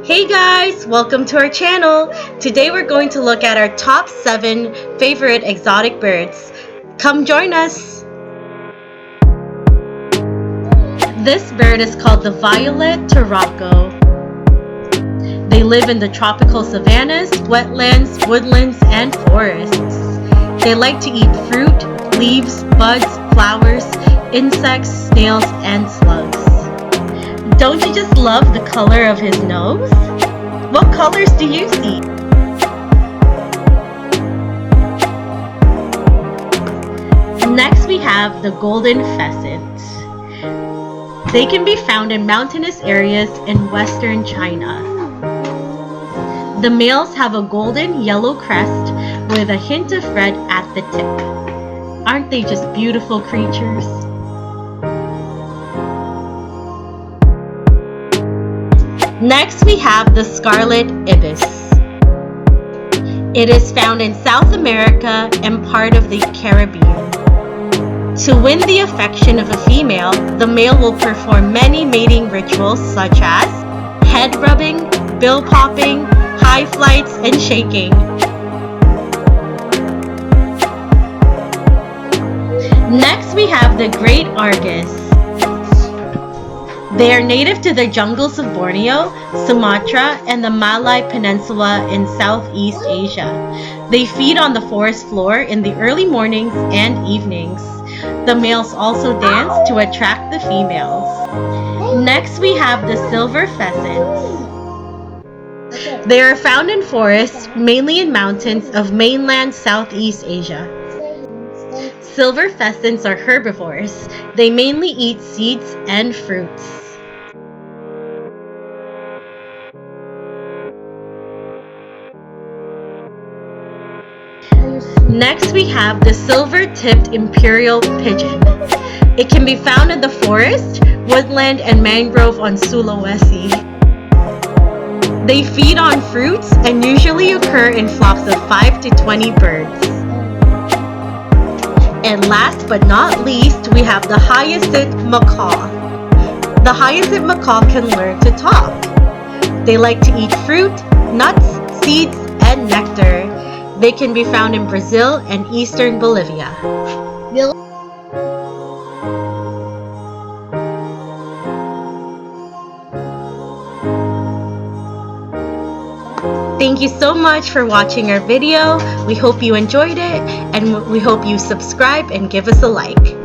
Hey guys, welcome to our channel. Today we're going to look at our top 7 favorite exotic birds. Come join us. This bird is called the violet turaco. They live in the tropical savannas, wetlands, woodlands, and forests. They like to eat fruit, leaves, buds, flowers, insects, snails, and slugs. Don't you just love the color of his nose? What colors do you see? Next we have the golden pheasant. They can be found in mountainous areas in western China. The males have a golden yellow crest with a hint of red at the tip. Aren't they just beautiful creatures? Next we have the scarlet ibis. It is found in South America and part of the Caribbean. To win the affection of a female, the male will perform many mating rituals such as head rubbing, bill popping, high flights, and shaking. Next we have the great argus. They are native to the jungles of Borneo, Sumatra, and the Malay Peninsula in Southeast Asia. They feed on the forest floor in the early mornings and evenings. The males also dance to attract the females. Next we have the silver pheasants. They are found in forests, mainly in mountains of mainland Southeast Asia. Silver pheasants are herbivores. They mainly eat seeds and fruits. Next we have the silver-tipped imperial pigeon. It can be found in the forest, woodland, and mangrove on Sulawesi. They feed on fruits and usually occur in flocks of 5 to 20 birds. And last but not least, we have the hyacinth macaw. The hyacinth macaw can learn to talk. They like to eat fruit, nuts, seeds, and nectar. They can be found in Brazil and eastern Bolivia. Thank you so much for watching our video. We hope you enjoyed it, and we hope you subscribe and give us a like.